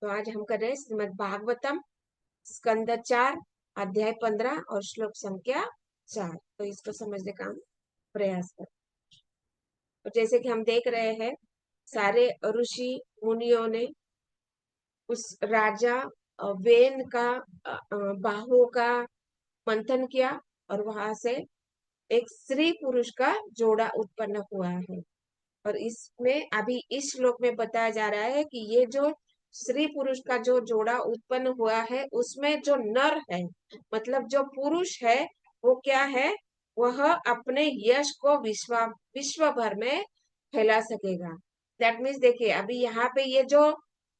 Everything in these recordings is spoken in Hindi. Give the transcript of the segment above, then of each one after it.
तो आज हम कर रहे हैं श्रीमद् भागवतम स्कंद 4 अध्याय 15 और श्लोक संख्या 4। तो इसको समझने का हम प्रयास करें। तो जैसे कि हम देख रहे हैं, सारे ऋषि मुनियों ने उस राजा वेन का बाहुओं का मंथन किया और वहां से एक स्त्री पुरुष का जोड़ा उत्पन्न हुआ है। और इसमें अभी इस श्लोक में बताया जा रहा है कि ये जो स्त्री पुरुष का जो जोड़ा उत्पन्न हुआ है, उसमें जो नर है, मतलब जो पुरुष है, वो क्या है, वह अपने यश को विश्व भर में फैला सकेगा। दैट मीन्स देखिए, अभी यहाँ पे ये जो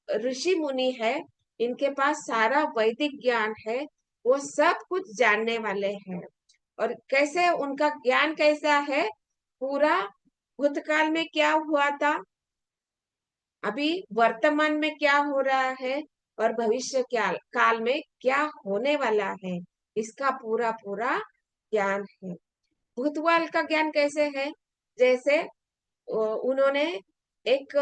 ऋषि मुनि है, इनके पास सारा वैदिक ज्ञान है, वो सब कुछ जानने वाले हैं। और कैसे उनका ज्ञान कैसा है, पूरा भूतकाल में क्या हुआ था, अभी वर्तमान में क्या हो रहा है और भविष्य काल में क्या होने वाला है, इसका पूरा पूरा ज्ञान है। भूतकाल का ज्ञान कैसे है, जैसे उन्होंने एक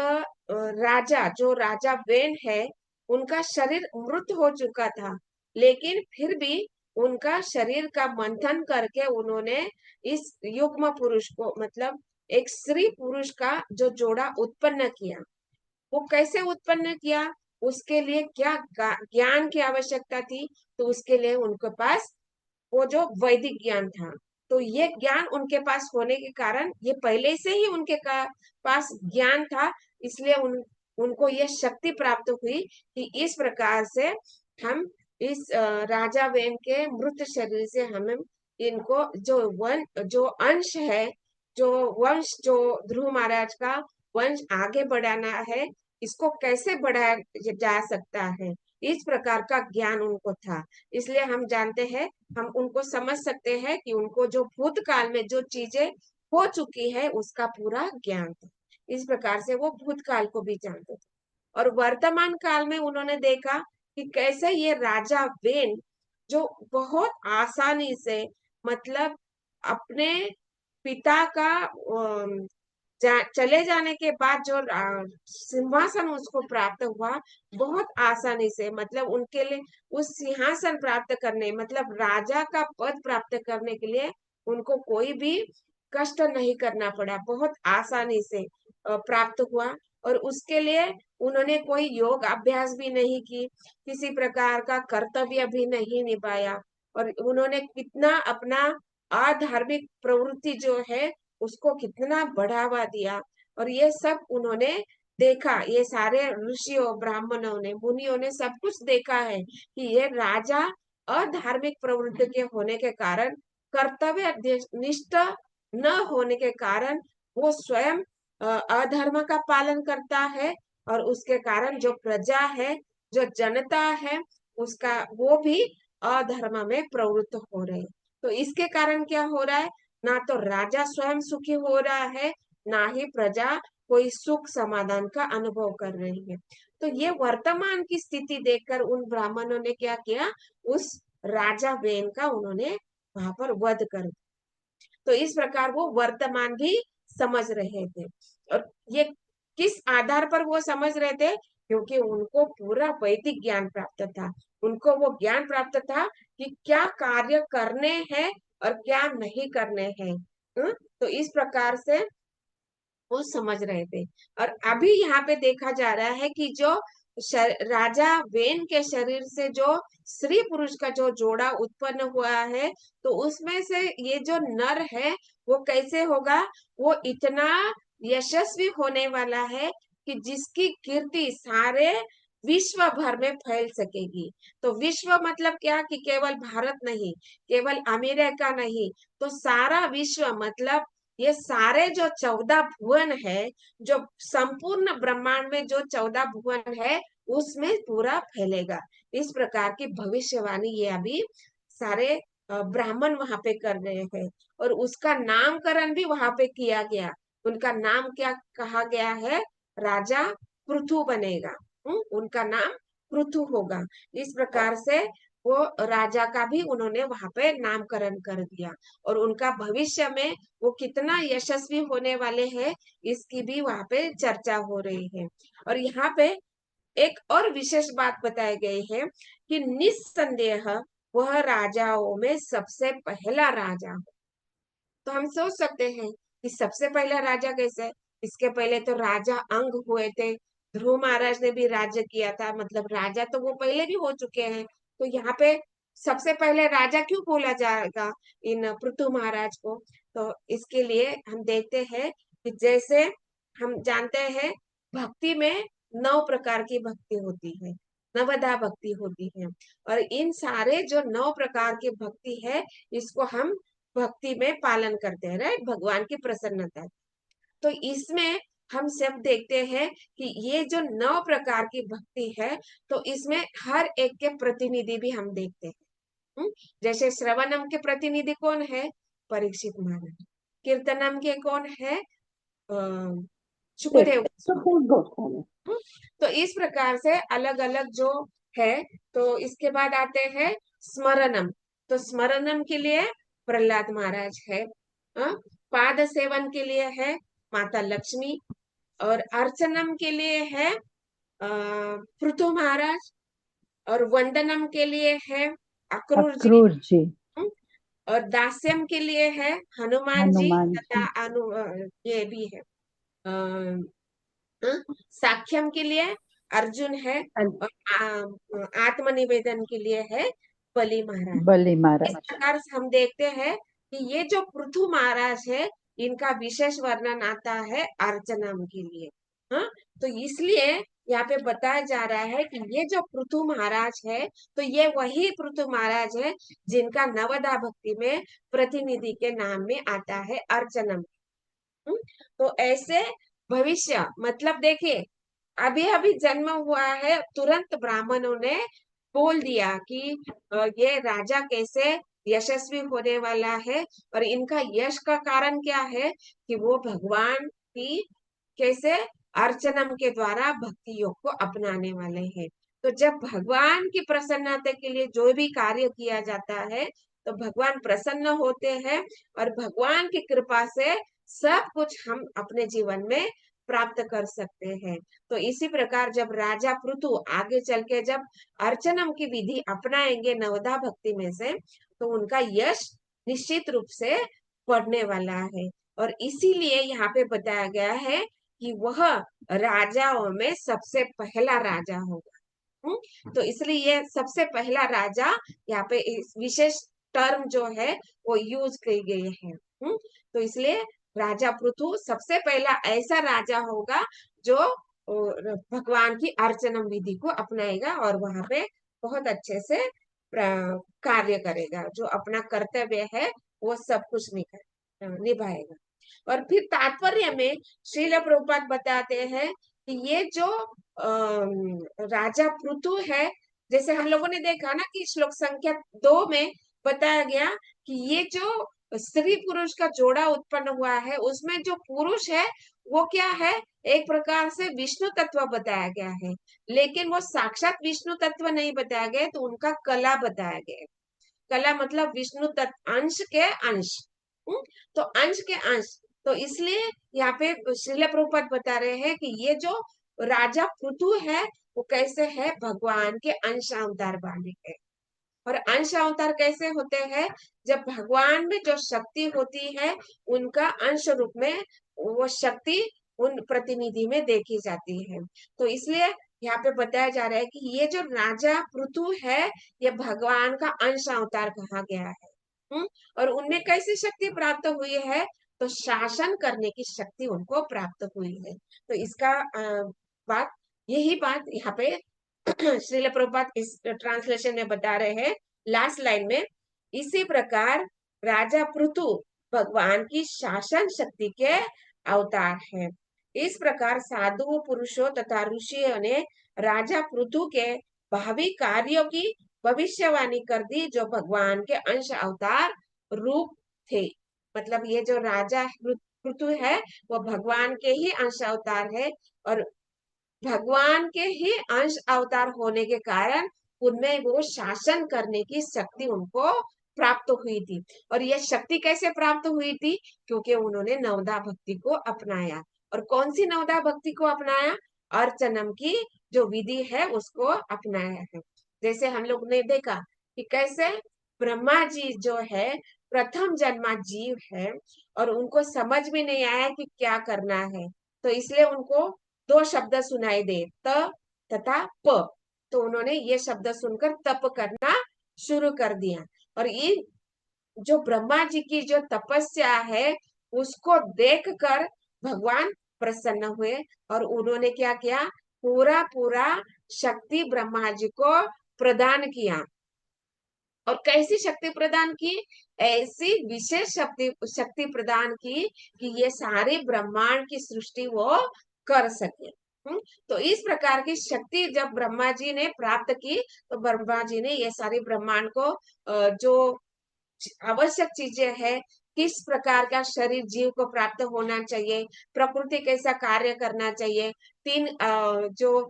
राजा, जो राजा वेन है, उनका शरीर मृत हो चुका था, लेकिन फिर भी उनका शरीर का मंथन करके उन्होंने इस युग्म पुरुष को, मतलब एक स्त्री पुरुष का जो जोड़ा उत्पन्न किया। वो कैसे उत्पन्न किया, उसके लिए क्या ज्ञान की आवश्यकता थी, तो उसके लिए उनके पास वो जो वैदिक ज्ञान था। तो ये ज्ञान उनके पास होने के कारण, ये पहले से ही उनके पास ज्ञान था, इसलिए उनको ये शक्ति प्राप्त हुई कि इस प्रकार से हम इस राजा वेन के मृत शरीर से हमें इनको जो अंश है, जो वंश, जो ध्रुव महाराज का वंश आगे बढ़ाना है, इसको कैसे बढ़ाया जा सकता है, इस प्रकार का ज्ञान उनको था। इसलिए हम जानते हैं, हम उनको समझ सकते हैं कि उनको जो भूतकाल में जो चीजें हो चुकी है, उसका पूरा ज्ञान था। इस प्रकार से वो भूतकाल को भी जानते थे। और वर्तमान काल में उन्होंने देखा कि कैसे ये राजा वेन, जो बहुत आसानी से, मतलब अपने पिता का चले जाने के बाद जो सिंहासन उसको प्राप्त हुआ, बहुत आसानी से, मतलब उनके लिए उस सिंहासन प्राप्त करने, मतलब राजा का पद प्राप्त करने के लिए उनको कोई भी कष्ट नहीं करना पड़ा, बहुत आसानी से प्राप्त हुआ। और उसके लिए उन्होंने कोई योग अभ्यास भी नहीं की, किसी प्रकार का कर्तव्य भी नहीं निभाया, और उन्होंने कितना अपना अधार्मिक प्रवृत्ति जो है उसको कितना बढ़ावा दिया। और ये सब उन्होंने देखा, ये सारे ऋषियों, ब्राह्मणों ने, मुनियों ने सब कुछ देखा है कि ये राजा अधार्मिक प्रवृत्ति के होने के कारण, कर्तव्य निष्ठ न होने के कारण, वो स्वयं अधर्म का पालन करता है, और उसके कारण जो प्रजा है, जो जनता है, उसका वो भी अधर्म में प्रवृत्त हो रहे। तो इसके कारण क्या हो रहा है, ना तो राजा स्वयं सुखी हो रहा है, ना ही प्रजा कोई सुख समाधान का अनुभव कर रही है। तो ये वर्तमान की स्थिति देखकर उन ब्राह्मणों ने क्या किया, उस राजा वेन का उन्होंने वहां पर वध कर दिया। तो इस प्रकार वो वर्तमान भी समझ रहे थे। और ये किस आधार पर वो समझ रहे थे, क्योंकि उनको पूरा वैदिक ज्ञान प्राप्त था। उनको वो ज्ञान प्राप्त था कि क्या कार्य करने हैं और क्या नहीं करने हैं। तो इस प्रकार से वो समझ रहे थे। और अभी यहाँ पे देखा जा रहा है कि जो राजा वेन के शरीर से जो स्त्री पुरुष का जो जोड़ा उत्पन्न हुआ है, तो उसमें से ये जो नर है, वो कैसे होगा, वो इतना यशस्वी होने वाला है कि जिसकी कीर्ति सारे विश्व भर में फैल सकेगी। तो विश्व मतलब क्या, कि केवल भारत नहीं, केवल अमेरिका नहीं, तो सारा विश्व, मतलब ये सारे जो 14 भुवन है, जो संपूर्ण ब्रह्मांड में जो 14 भुवन है, उसमें पूरा फैलेगा। इस प्रकार की भविष्यवाणी ये अभी सारे ब्राह्मण वहां पे कर रहे हैं। और उसका नामकरण भी वहां पे किया गया। उनका नाम क्या कहा गया है, राजा पृथु बनेगा। उनका नाम पृथु होगा। इस प्रकार से वो राजा का भी उन्होंने वहां पे नामकरण कर दिया। और उनका भविष्य में वो कितना यशस्वी होने वाले हैं, इसकी भी वहां पे चर्चा हो रही है। और यहाँ पे एक और विशेष बात बताई गई है कि निस्संदेह वह राजाओं में सबसे पहला राजा। तो हम सोच सकते हैं कि सबसे पहला राजा कैसे। इसके पहले तो राजा अंग हुए थे, ध्रुव महाराज ने भी राज्य किया था, मतलब राजा तो वो पहले भी हो चुके हैं। तो यहाँ पे सबसे पहले राजा क्यों बोला जाएगा इन पृथु महाराज को। तो इसके लिए हम देखते हैं कि जैसे हम जानते हैं भक्ति में 9 प्रकार की भक्ति होती है, नवधा भक्ति होती है। और इन सारे जो 9 प्रकार की भक्ति है, इसको हम भक्ति में पालन करते हैं, राइट, भगवान की प्रसन्नता। तो इसमें हम सब देखते हैं कि ये जो 9 प्रकार की भक्ति है, तो इसमें हर एक के प्रतिनिधि भी हम देखते हैं। जैसे श्रवणम के प्रतिनिधि कौन है, परीक्षित महाराज। कीर्तनम के कौन है, सुखदेव गोस्वामी। सुखदेव गोस्वामी। तो इस प्रकार से अलग अलग जो है। तो इसके बाद आते हैं स्मरणम। तो स्मरणम के लिए प्रहलाद महाराज है। पाद सेवन के लिए है माता लक्ष्मी। और अर्चनम के लिए है पृथु महाराज। और वंदनम के लिए है अक्रूर जी। अक्रूर जी। और दास्यम के लिए है हनुमान जी हनुमान तथा जी। ये भी है साख्यम के लिए अर्जुन है। और आत्मनिवेदन के लिए है बलि महाराज। बलि इस महाराज। प्रकार से हम देखते हैं कि ये जो पृथु महाराज है, इनका विशेष वर्णन आता है अर्चनम के लिए। हाँ, तो इसलिए यहाँ पे बताया जा रहा है कि ये जो पृथु महाराज है, तो ये वही पृथु महाराज है जिनका नवदा भक्ति में प्रतिनिधि के नाम में आता है अर्चनम। तो ऐसे भविष्य, मतलब देखिए अभी अभी जन्म हुआ है, तुरंत ब्राह्मणों ने बोल दिया कि ये राजा कैसे यशस्वी होने वाला है। और इनका यश का कारण क्या है कि वो भगवान की कैसे अर्चनम के द्वारा भक्ति योग को अपनाने वाले हैं। तो जब भगवान की प्रसन्नता के लिए जो भी कार्य किया जाता है, तो भगवान प्रसन्न होते हैं। और भगवान की कृपा से सब कुछ हम अपने जीवन में प्राप्त कर सकते हैं। तो इसी प्रकार जब राजा पृथु आगे चल के जब अर्चनम की विधि अपनाएंगे नवदा भक्ति में से, तो उनका यश निश्चित रूप से बढ़ने वाला है। और इसीलिए यहाँ पे बताया गया है कि वह राजाओं में सबसे पहला राजा होगा। तो इसलिए ये सबसे पहला राजा यहाँ पे इस विशेष टर्म जो है वो यूज की गई है। तो इसलिए राजा पृथु सबसे पहला ऐसा राजा होगा जो भगवान की अर्चनम विधि को अपनाएगा और वहां पे बहुत अच्छे से कार्य करेगा, जो अपना कर्तव्य है वो सब कुछ निभाएगा। और फिर तात्पर्य में श्रील प्रभुपाद बताते हैं कि ये जो राजा पृथु है, जैसे हम लोगों ने देखा ना कि श्लोक संख्या 2 में बताया गया कि ये जो स्त्री पुरुष का जोड़ा उत्पन्न हुआ है, उसमें जो पुरुष है वो क्या है, एक प्रकार से विष्णु तत्व बताया गया है। लेकिन वो साक्षात विष्णु तत्व नहीं बताया गया, तो उनका कला बताया गया। कला मतलब विष्णु तत्व, अंश के अंश। तो अंश के अंश। तो इसलिए यहाँ पे श्रील प्रभुपाद बता रहे हैं कि ये जो राजा पृथु है वो कैसे है, भगवान के अंश अवतार वाले है। और अंश अवतार कैसे होते हैं, जब भगवान में जो शक्ति होती है उनका अंश रूप में वो शक्ति उन प्रतिनिधि में देखी जाती है। तो इसलिए यहाँ पे बताया जा रहा है कि ये जो राजा पृथु है, ये भगवान का अंश अवतार कहा गया है। और उनमें कैसी शक्ति प्राप्त हुई है, तो शासन करने की शक्ति उनको प्राप्त हुई है। तो इसका बात यही बात यहाँ पे श्रील प्रभुपाद इस ट्रांसलेशन में बता रहे हैं लास्ट लाइन में। इसी प्रकार राजा पृथु भगवान की शासन शक्ति के अवतार है। इस प्रकार साधु पुरुषों तथा ऋषियों ने राजा पृथु के भावी कार्यों की भविष्यवाणी कर दी, जो भगवान के अंश अवतार रूप थे। मतलब ये जो राजा पृथु है वो भगवान के ही अंश अवतार है। और भगवान के ही अंश अवतार होने के कारण उनमें वो शासन करने की शक्ति उनको प्राप्त हुई थी। और यह शक्ति कैसे प्राप्त हुई थी, क्योंकि उन्होंने नवदा भक्ति को अपनाया। और कौन सी नवदा भक्ति को अपनाया, अर्चनम की जो विधि है उसको अपनाया है। जैसे हम लोग ने देखा कि कैसे ब्रह्मा जी जो है प्रथम जन्मा जीव है, और उनको समझ में नहीं आया कि क्या करना है, तो इसलिए उनको दो शब्द सुनाई दे, त तथा प। तो उन्होंने ये शब्द सुनकर तप करना शुरू कर दिया। और ये जो ब्रह्मा जी की जो तपस्या है उसको देखकर भगवान प्रसन्न हुए, और उन्होंने क्या किया, पूरा पूरा शक्ति ब्रह्मा जी को प्रदान किया। और कैसी शक्ति प्रदान की, ऐसी विशेष शक्ति शक्ति प्रदान की कि ये सारे ब्रह्मांड की सृष्टि वो कर सके। तो इस प्रकार की शक्ति जब ब्रह्मा जी ने प्राप्त की, तो ब्रह्मा जी ने ये सारे ब्रह्मांड को जो आवश्यक चीजें हैं, किस प्रकार का शरीर जीव को प्राप्त होना चाहिए, प्रकृति कैसा कार्य करना चाहिए, तीन जो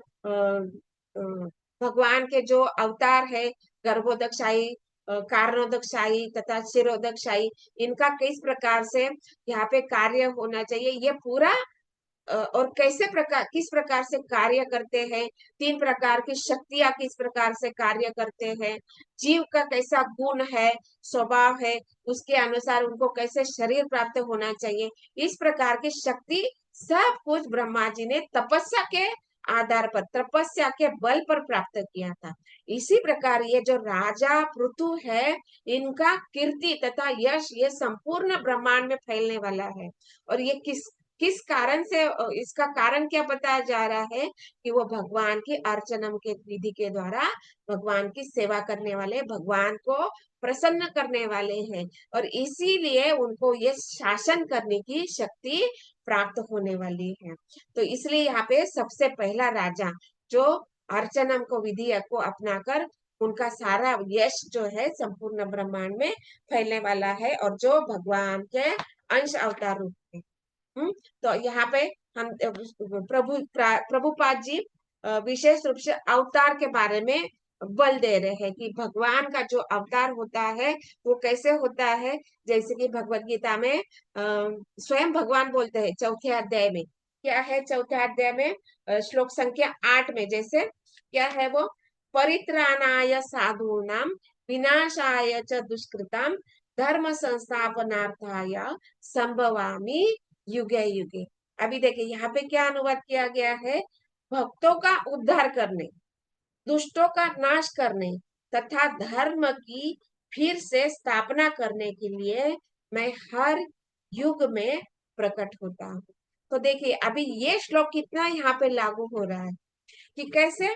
भगवान के जो अवतार है, गर्भोदकशाही, कारणोदकशाही तथा शिरोदकशाही, इनका किस प्रकार से यहाँ पे कार्य होना चाहिए, ये पूरा और कैसे प्रकार किस प्रकार से कार्य करते हैं, तीन प्रकार की शक्तियां किस प्रकार से कार्य करते हैं, जीव का कैसा गुण है, स्वभाव है, उसके अनुसार उनको कैसे शरीर प्राप्त होना चाहिए, इस प्रकार की शक्ति सब कुछ ब्रह्मा जी ने तपस्या के आधार पर, तपस्या के बल पर प्राप्त किया था। इसी प्रकार ये जो राजा पृथु है, इनका कीर्ति तथा यश ये संपूर्ण ब्रह्मांड में फैलने वाला है। और ये किस किस कारण से, इसका कारण क्या बताया जा रहा है कि वो भगवान की अर्चनम के विधि के द्वारा भगवान की सेवा करने वाले, भगवान को प्रसन्न करने वाले हैं, और इसीलिए उनको ये शासन करने की शक्ति प्राप्त होने वाली है। तो इसलिए यहाँ पे सबसे पहला राजा जो अर्चनम को विधि को अपनाकर उनका सारा यश जो है संपूर्ण ब्रह्मांड में फैलने वाला है, और जो भगवान के अंश अवतार रूप में। तो यहाँ पे हम प्रभुपाद जी विशेष रूप से अवतार के बारे में बल दे रहे हैं कि भगवान का जो अवतार होता है वो कैसे होता है। जैसे कि भगवत गीता में स्वयं भगवान बोलते हैं चौथे अध्याय में, क्या है चौथे अध्याय में श्लोक संख्या 8 में, जैसे क्या है वो, परित्राणाय साधूनाम विनाशाय च दुष्कृताम धर्म संस्थापनार्थाय संभवामि युगे युगे। अभी देखिए यहाँ पे क्या अनुवाद किया गया है, भक्तों का उद्धार करने, दुष्टों का नाश करने तथा धर्म की फिर से स्थापना करने के लिए मैं हर युग में प्रकट होता हूँ। तो देखिए अभी ये श्लोक कितना यहाँ पे लागू हो रहा है कि कैसे,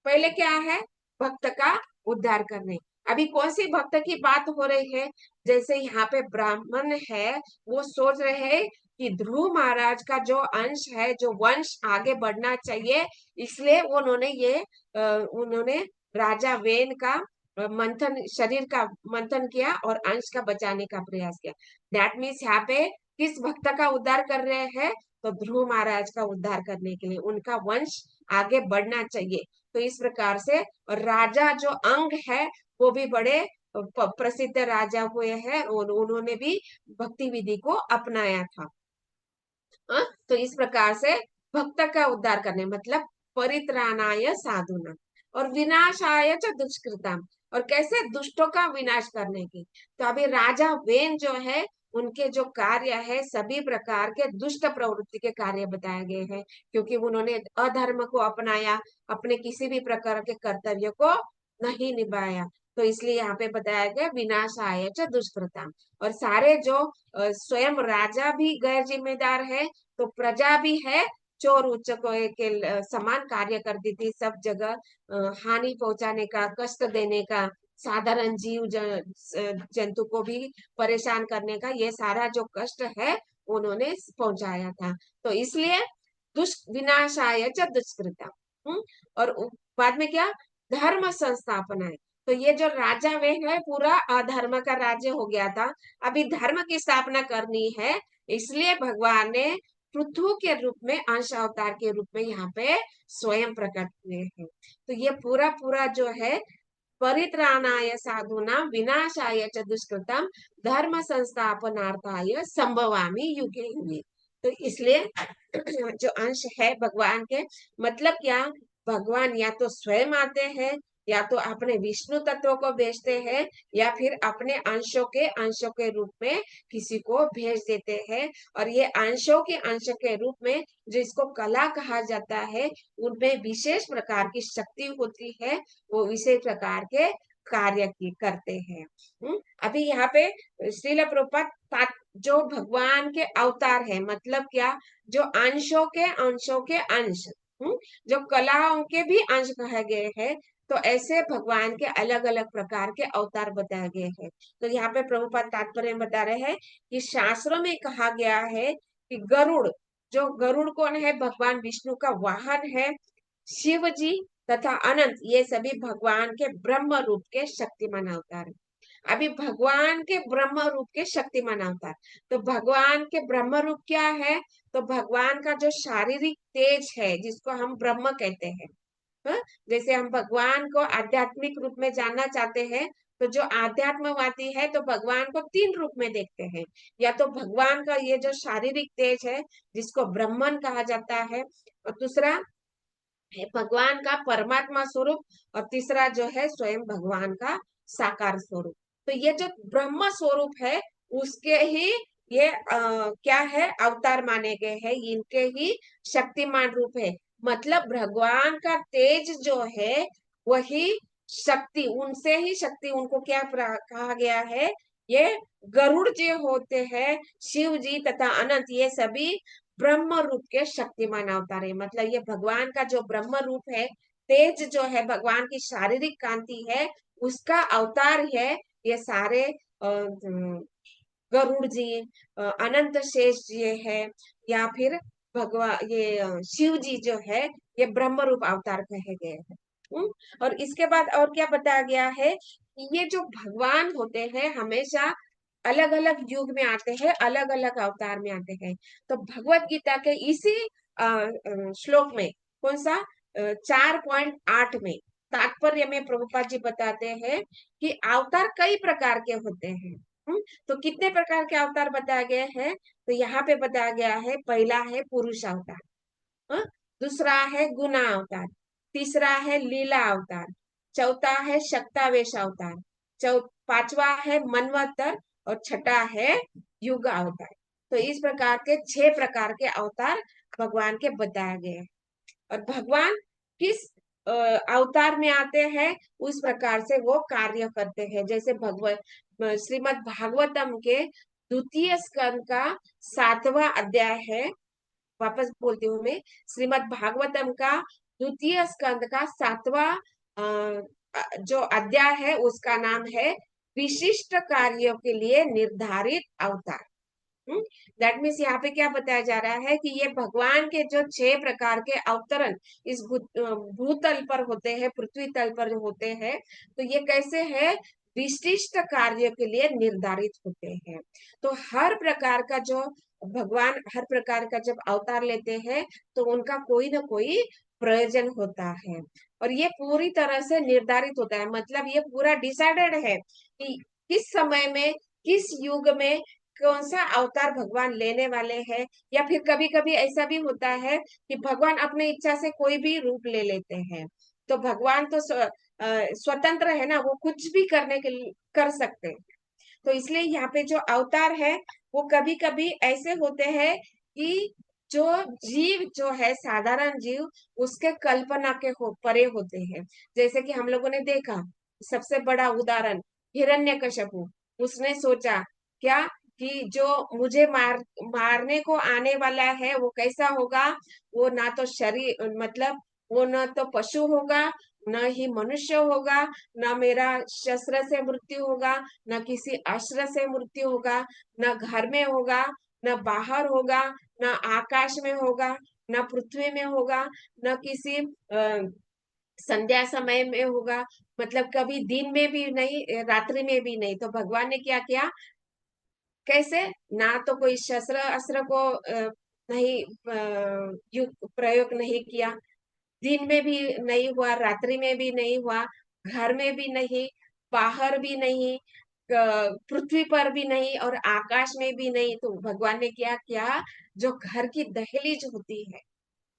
पहले क्या है, भक्त का उद्धार करने। अभी कौन सी भक्त की बात हो रही है, जैसे यहाँ पे ब्राह्मण है वो सोच रहे हैं कि ध्रुव महाराज का जो अंश है, जो वंश आगे बढ़ना चाहिए, इसलिए उन्होंने राजा वेन का मंथन, शरीर का मंथन किया और अंश का बचाने का प्रयास किया। दैट मीन्स यहाँ पे किस भक्त का उद्धार कर रहे हैं, तो ध्रुव महाराज का उद्धार करने के लिए, उनका वंश आगे बढ़ना चाहिए। तो इस प्रकार से राजा जो अंग है वो भी बड़े प्रसिद्ध राजा हुए हैं, और उन्होंने भी भक्ति विधि को अपनाया था। तो इस प्रकार से भक्त का उद्धार करने मतलब परित्राणाय साधुना और विनाशाय च दुष्कृताम, और कैसे दुष्टों का विनाश करने की। तो अभी राजा वेन जो है उनके जो कार्य है सभी प्रकार के दुष्ट प्रवृत्ति के कार्य बताए गए हैं, क्योंकि उन्होंने अधर्म को अपनाया, अपने किसी भी प्रकार के कर्तव्य को नहीं निभाया। तो इसलिए यहाँ पे बताया गया विनाशाय च दुष्कृताम। और सारे जो स्वयं राजा भी गैर जिम्मेदार है, तो प्रजा भी है चोर उच्चकों के समान कार्य करती थी, सब जगह हानि पहुंचाने का, कष्ट देने का, साधारण जीव जंतु को भी परेशान करने का, ये सारा जो कष्ट है उन्होंने पहुंचाया था। तो इसलिए विनाशाय च दुष्कृता। और बाद में क्या, धर्म संस्थापना है। तो ये जो राजा वे है पूरा अधर्म का राज्य हो गया था, अभी धर्म की स्थापना करनी है, इसलिए भगवान ने पृथु के रूप में, अंश अवतार के रूप में यहाँ पे स्वयं प्रकट हुए हैं। तो ये पूरा पूरा जो है परित्राणाय साधुना विनाशाय च दुष्कृतम धर्म संस्थापनार्थाय संभवामि युगे युगे। तो इसलिए जो अंश है भगवान के, मतलब क्या, भगवान या तो स्वयं आते हैं, या तो अपने विष्णु तत्व को भेजते हैं, या फिर अपने अंशों के रूप में किसी को भेज देते हैं। और ये अंशों के अंश के रूप में जिसको कला कहा जाता है, उनमें विशेष प्रकार की शक्ति होती है, वो विशेष प्रकार के कार्य की करते हैं। अभी यहाँ पे श्रील प्रभुपाद जो भगवान के अवतार है, मतलब क्या, जो अंशों के अंश, जो कलाओं के भी अंश कहे गए हैं, तो ऐसे भगवान के अलग अलग प्रकार के अवतार बताए गए हैं। तो यहाँ पे प्रभुपाद तात्पर्य बता रहे हैं कि शास्त्रों में कहा गया है कि गरुड़, जो गरुड़ कौन है, भगवान विष्णु का वाहन है। शिव जी तथा अनंत, ये सभी भगवान के ब्रह्म रूप के शक्तिमान अवतार है। अभी भगवान के ब्रह्म रूप के शक्तिमान अवतार, तो भगवान के ब्रह्म रूप क्या है, तो भगवान का जो शारीरिक तेज है, जिसको हम ब्रह्म कहते हैं। हाँ? जैसे हम भगवान को आध्यात्मिक रूप में जानना चाहते हैं, तो जो आध्यात्मवादी है तो भगवान को तीन रूप में देखते हैं। या तो भगवान का ये जो शारीरिक तेज है, जिसको ब्रह्मन कहा जाता है, और दूसरा है भगवान का परमात्मा स्वरूप, और तीसरा जो है स्वयं भगवान का साकार स्वरूप। तो ये जो ब्रह्म स्वरूप है, उसके ही ये क्या है, अवतार माने गए हैं, इनके ही शक्तिमान रूप है। मतलब भगवान का तेज जो है, वही शक्ति, उनसे ही शक्ति, उनको क्या कहा गया है, ये गरुड़ जी होते हैं, शिव जी तथा अनंत, ये सभी ब्रह्म रूप के शक्तिमान अवतार है। मतलब ये भगवान का जो ब्रह्म रूप है, तेज जो है, भगवान की शारीरिक कांति है, उसका अवतार है ये सारे गरुड़ जी, अनंत शेष जी है, या फिर भगवान ये शिव जी जो है, ये ब्रह्म रूप अवतार कहे गए हैं। और इसके बाद और क्या बताया गया है कि ये जो भगवान होते हैं, हमेशा अलग अलग युग में आते हैं, अलग अलग अवतार में आते हैं। तो भगवत गीता के इसी श्लोक में, कौन सा, 4.8 में तात्पर्य में प्रभुपाद जी बताते हैं कि अवतार कई प्रकार के होते हैं। तो कितने प्रकार के अवतार बताए गए हैं, तो यहाँ पे बताया गया है, पहला है पुरुष अवतार, हाँ? दूसरा है गुना अवतार, तीसरा है लीला अवतार, चौथा है शक्तावेश अवतार, पांचवा है मनवंतर, और छठा है युग अवतार। तो इस प्रकार के 6 प्रकार के अवतार भगवान के बताए गए हैं। और भगवान किस अवतार में आते हैं, उस प्रकार से वो कार्य करते हैं। जैसे भगवत श्रीमद् भागवतम के द्वितीय स्कंद का 7वां अध्याय है, वापस बोलती हूँ मैं, श्रीमद् भागवतम का द्वितीय स्कंद का 7वां जो अध्याय है, उसका नाम है विशिष्ट कार्यों के लिए निर्धारित अवतार। दैट मीन्स यहाँ पे क्या बताया जा रहा है कि ये भगवान के जो 6 प्रकार के अवतरण इस भूतल पर होते हैं, पृथ्वी तल पर होते हैं, तो ये कैसे है, विशिष्ट कार्य के लिए निर्धारित होते हैं। तो हर प्रकार का जो भगवान, हर प्रकार का जब अवतार लेते हैं, तो उनका कोई ना कोई प्रयोजन होता है, और ये पूरी तरह से निर्धारित होता है। मतलब ये पूरा डिसाइडेड है कि किस समय में, किस युग में कौन सा अवतार भगवान लेने वाले हैं। या फिर कभी कभी ऐसा भी होता है कि भगवान अपने इच्छा से कोई भी रूप ले लेते हैं। तो भगवान तो स्वतंत्र है ना, वो कुछ भी करने के लिए कर सकते हैं। तो इसलिए यहाँ पे जो अवतार है, वो कभी कभी ऐसे होते हैं कि जो जीव जो है, साधारण जीव, उसके कल्पना के परे होते हैं। जैसे कि हम लोगों ने देखा, सबसे बड़ा उदाहरण हिरण्यकशिपु। उसने सोचा क्या, कि जो मुझे मारने को आने वाला है, वो कैसा होगा, वो ना तो शरीर, मतलब वो न तो पशु होगा, न ही मनुष्य होगा, न मेरा शस्त्र से मृत्यु होगा, न किसी अस्त्र से मृत्यु होगा, न घर में होगा, न बाहर होगा, न आकाश में होगा, न पृथ्वी में होगा, न किसी संध्या समय में होगा। मतलब कभी दिन में भी नहीं, रात्रि में भी नहीं। तो भगवान ने क्या किया, कैसे, ना तो कोई शस्त्र अस्त्र को नहीं प्रयोग नहीं किया, दिन में भी नहीं हुआ, रात्रि में भी नहीं हुआ, घर में भी नहीं, बाहर भी नहीं, पृथ्वी पर भी नहीं और आकाश में भी नहीं। तो भगवान ने क्या किया, जो घर की दहलीज होती है,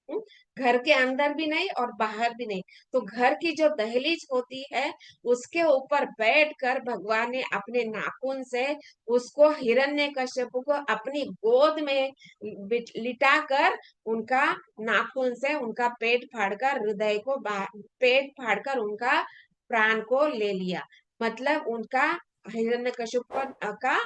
हम्म, घर के अंदर भी नहीं और बाहर भी नहीं, तो घर की जो दहलीज होती है उसके ऊपर बैठकर भगवान ने अपने नाखून से उसको, हिरण्यकश्यप को अपनी गोद में लिटाकर उनका नाखून से उनका पेट फाड़कर, हृदय को पेट फाड़कर उनका प्राण को ले लिया। मतलब उनका हिरण्यकश्यप का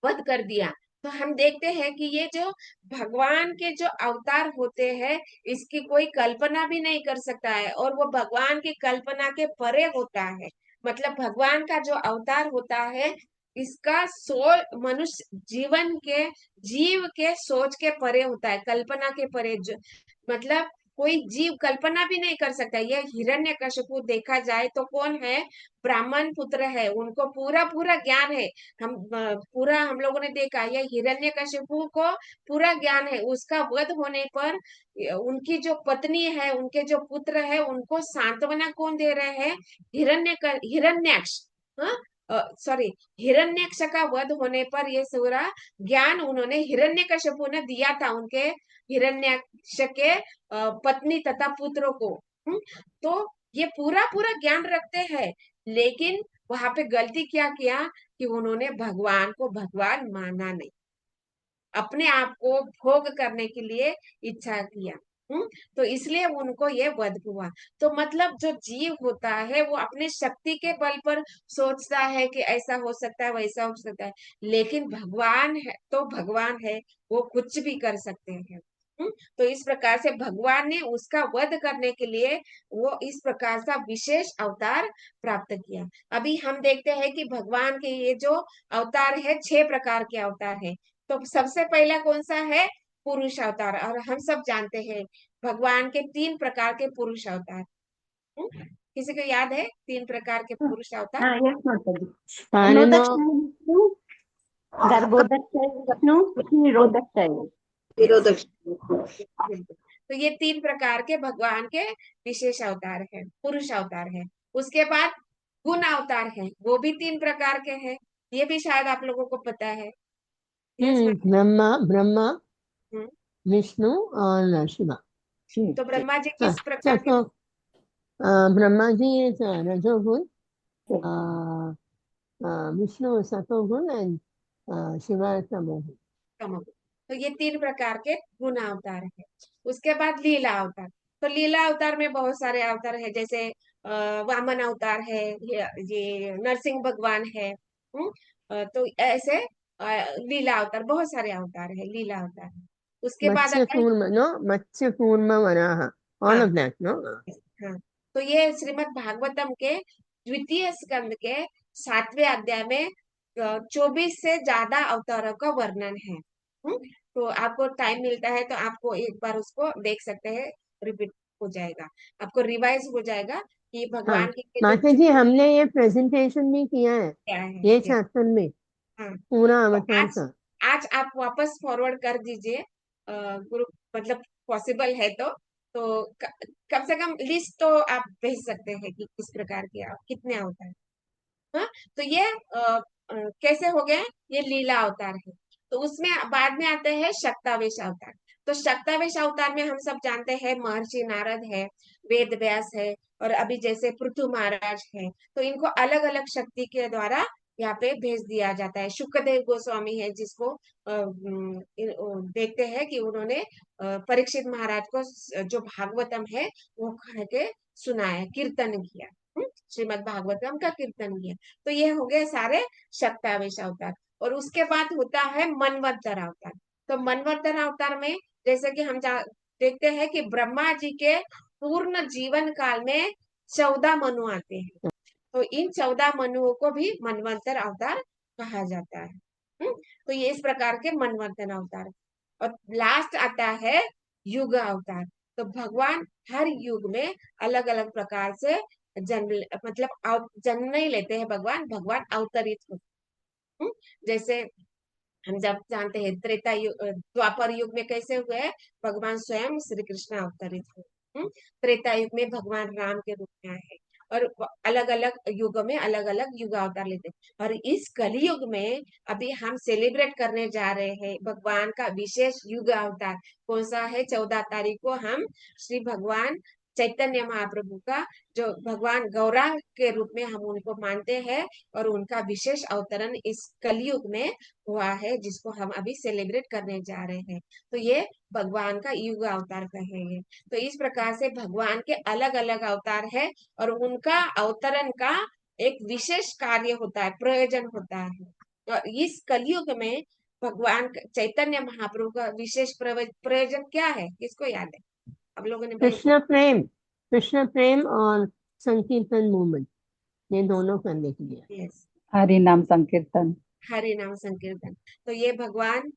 वध कर दिया। तो हम देखते हैं कि ये जो भगवान के जो अवतार होते हैं, इसकी कोई कल्पना भी नहीं कर सकता है, और वो भगवान की कल्पना के परे होता है। मतलब भगवान का जो अवतार होता है, इसका सोच मनुष्य जीवन के, जीव के सोच के परे होता है, कल्पना के परे। जो मतलब कोई जीव कल्पना भी नहीं कर सकता। ये हिरण्यकशिपु देखा जाए तो कौन है, ब्राह्मण पुत्र है, उनको पूरा पूरा ज्ञान है। पूरा हम लोगों ने देखा, ये हिरण्यकशिपु को पूरा ज्ञान है। उसका वध होने पर उनकी जो पत्नी है, उनके जो पुत्र है, उनको सांत्वना कौन दे रहे हैं, हिरण्याक्ष, हाँ, सॉरी, हिरण्यक्ष का वध होने पर ये पूरा ज्ञान उन्होंने, हिरण्यकशिपु ने दिया था उनके हिरण्याक्ष के पत्नी तथा पुत्रों को। तो ये पूरा पूरा ज्ञान रखते हैं, लेकिन वहां पे गलती क्या किया कि उन्होंने भगवान को भगवान माना नहीं, अपने आप को भोग करने के लिए इच्छा किया। तो इसलिए उनको ये वध हुआ। तो मतलब जो जीव होता है वो अपने शक्ति के बल पर सोचता है कि ऐसा हो सकता है, वैसा हो सकता है, लेकिन भगवान है तो भगवान है, वो कुछ भी कर सकते हैं। तो इस प्रकार से भगवान ने उसका वध करने के लिए वो इस प्रकार का विशेष अवतार प्राप्त किया। अभी हम देखते हैं कि भगवान के ये जो अवतार है, 6 प्रकार के अवतार है। तो सबसे पहला कौन सा है, पुरुष अवतार। और हम सब जानते हैं भगवान के 3 प्रकार के पुरुष अवतार। किसी को याद है 3 प्रकार के पुरुष अवतार? हाँ, यस माताजी। अनोदक्षाय विष्णु, गर्भोदक्षाय विष्णु, क्षीरोदक्षाय विरोधक। तो ये 3 प्रकार के भगवान के विशेष अवतार है, पुरुष अवतार है। उसके बाद गुण अवतार है, वो भी 3 प्रकार के हैं। ये भी शायद आप लोगों को पता है। Yes ma'am. ब्रह्मा, हम्म, विष्णु और शिवा। तो ब्रह्मा जी हाँ, किस प्रकार के? तो ब्रह्मा जी is रजोगुण, विष्णु सतोगुण एंड शिवा तमोगुण। तमोगुण। तो ये 3 प्रकार के गुण अवतार है। उसके बाद लीला अवतार। तो लीला अवतार में बहुत सारे अवतार है, जैसे वामन अवतार है, ये नरसिंह भगवान है। तो ऐसे लीला अवतार, बहुत सारे अवतार है, लीला अवतार है। उसके बाद मत्स्य आता है, कूर्म, नो, मत्स्य कूर्म वराह, ऑल हाँ ऑफ दैट, नो। हाँ, तो ये श्रीमद् भागवतम के द्वितीय स्कंद के 7वें अध्याय में 24 से ज्यादा अवतारों का वर्णन है। तो आपको टाइम मिलता है तो आपको एक बार उसको देख सकते हैं, रिपीट हो जाएगा, आपको रिवाइज हो जाएगा कि हाँ, भगवान के माता जी हमने ये प्रेजेंटेशन भी किया है क्या है। ये चैप्टर में, हाँ, पूरा तो अवतार आज का। आज आप वापस फॉरवर्ड कर दीजिए ग्रुप, मतलब पॉसिबल है तो कम से कम लिस्ट तो आप भेज सकते हैं कि किस प्रकार के कितने अवतार। हाँ, तो ये कैसे हो गए, ये लीला अवतार है। तो उसमें बाद में आते हैं शक्तावेश अवतार। तो शक्तावेश अवतार में हम सब जानते हैं महर्षि नारद है, वेद व्यास है, और अभी जैसे पृथु महाराज है। तो इनको अलग अलग शक्ति के द्वारा यहाँ पे भेज दिया जाता है। शुकदेव गोस्वामी है, जिसको देखते हैं कि उन्होंने परीक्षित महाराज को जो भागवतम है वो कह के सुनाया, कीर्तन किया। श्रीमद् भागवतम का कीर्तन किया। तो ये हो गए सारे शक्तावेश अवतार। और उसके बाद होता है मनवंतर अवतार। तो मनवंतर अवतार में जैसे कि हम देखते हैं कि ब्रह्मा जी के पूर्ण जीवन काल में 14 मनु आते हैं। तो इन 14 मनुओं को भी मनवंतर अवतार कहा जाता है। तो ये इस प्रकार के मनवंतर अवतार। और लास्ट आता है युग अवतार। तो भगवान हर युग में अलग अलग प्रकार से जन्म, मतलब जन्म नहीं लेते हैं भगवान, भगवान अवतरित होते हैं। जैसे हम जब जानते हैं त्रेता युग, द्वापर युग में कैसे हुए हैं, भगवान स्वयं श्री कृष्ण अवतरित हुए। त्रेता युग में भगवान राम के रूप में आए हैं। और अलग अलग युग में अलग अलग युग अवतार लेते हैं। और इस कलयुग में अभी हम सेलिब्रेट करने जा रहे हैं भगवान का विशेष युग अवतार। कौन सा है? 14 तारीख को हम श्री भगवान चैतन्य महाप्रभु का, जो भगवान गौरांग के रूप में हम उनको मानते हैं, और उनका विशेष अवतरण इस कलयुग में हुआ है, जिसको हम अभी सेलिब्रेट करने जा रहे हैं। तो ये भगवान का युग अवतार कहेंगे। तो इस प्रकार से भगवान के अलग अलग अवतार है, और उनका अवतरण का एक विशेष कार्य होता है, प्रयोजन होता है। और इस कलयुग में भगवान चैतन्य महाप्रभु का विशेष प्रयोजन क्या है? किसको याद है? आप लोगों ने भाई कृष्ण प्रेम और संकीर्तन मूवमेंट, ये दोनों करने के लिए। यस, हरि नाम संकीर्तन। हरि नाम संकीर्तन। तो ये भगवान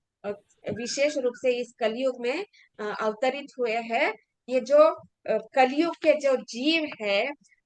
विशेष रूप से इस कलयुग में अवतरित हुए हैं। ये जो कलयुग के जो जीव है,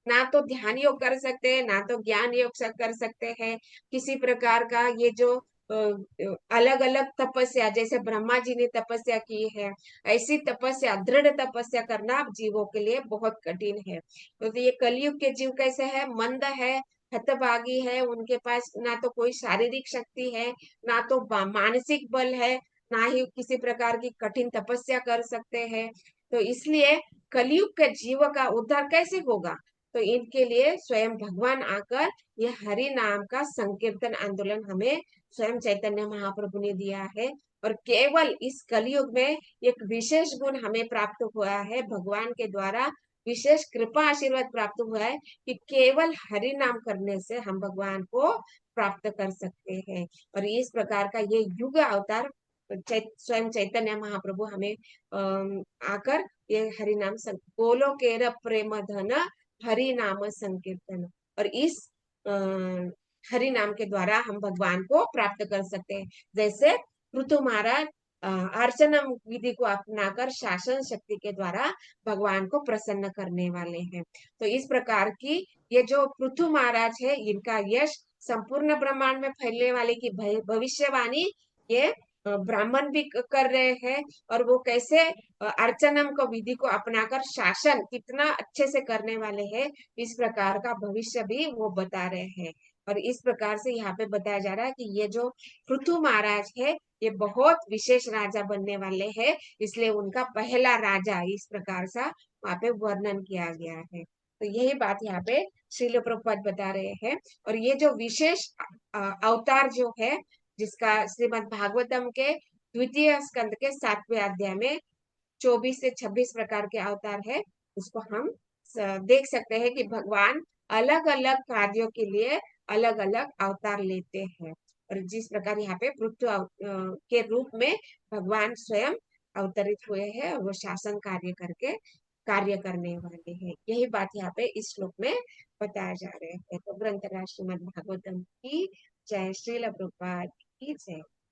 ना तो ध्यान योग कर सकते हैं, ना तो ज्ञान योग कर सकते हैं, किसी प्रकार का ये जो अलग अलग तपस्या, जैसे ब्रह्मा जी ने तपस्या की है, ऐसी तपस्या, दृढ़ तपस्या करना जीवों के लिए बहुत कठिन है। तो ये कलयुग के जीव कैसे है? मंद है, हतभागी है, उनके पास ना तो कोई शारीरिक शक्ति है, ना तो मानसिक बल है, ना ही किसी प्रकार की कठिन तपस्या कर सकते हैं। तो इसलिए कलयुग के जीव का उद्धार कैसे होगा? तो इनके लिए स्वयं भगवान आकर ये हरि नाम का संकीर्तन आंदोलन हमें स्वयं चैतन्य महाप्रभु ने दिया है। और केवल इस कलयुग में एक विशेष गुण हमें प्राप्त हुआ है, भगवान के द्वारा विशेष कृपा आशीर्वाद प्राप्त हुआ है, कि केवल हरि नाम करने से हम भगवान को प्राप्त कर सकते हैं। और इस प्रकार का ये युग अवतार स्वयं चैतन्य महाप्रभु हमें आकर ये हरि नाम बोलो केर प्रेम धन हरि नाम संकीर्तन, और इस हरि नाम के द्वारा हम भगवान को प्राप्त कर सकते हैं। जैसे पृथु महाराज अर्चना विधि को अपनाकर शासन शक्ति के द्वारा भगवान को प्रसन्न करने वाले हैं। तो इस प्रकार की ये जो पृथु महाराज है, इनका यश संपूर्ण ब्रह्मांड में फैलने वाले की भविष्यवाणी ये ब्राह्मण भी कर रहे हैं। और वो कैसे अर्चनम को विधि को अपनाकर शासन कितना अच्छे से करने वाले हैं, इस प्रकार का भविष्य भी वो बता रहे हैं। और इस प्रकार से यहाँ पे बताया जा रहा है कि ये जो पृथु महाराज है, ये बहुत विशेष राजा बनने वाले हैं, इसलिए उनका पहला राजा इस प्रकार सा वहां पे वर्णन किया गया है। तो यही बात यहाँ पे श्रील प्रभुपाद बता रहे हैं। और ये जो विशेष अवतार जो है, जिसका श्रीमद् भागवतम के द्वितीय स्कंद के 7वें अध्याय में 24 से 26 प्रकार के अवतार है, उसको हम देख सकते हैं कि भगवान अलग अलग कार्यों के लिए अलग अलग अवतार लेते हैं। और जिस प्रकार यहाँ पे पृथ्वी के रूप में भगवान स्वयं अवतरित हुए हैं, वो शासन कार्य करने वाले हैं। यही बात यहाँ पे इस श्लोक में बताया जा रहे हैं। तो ग्रंथराज श्रीमद् भागवतम की जय, श्रील प्रभुपाद की जय।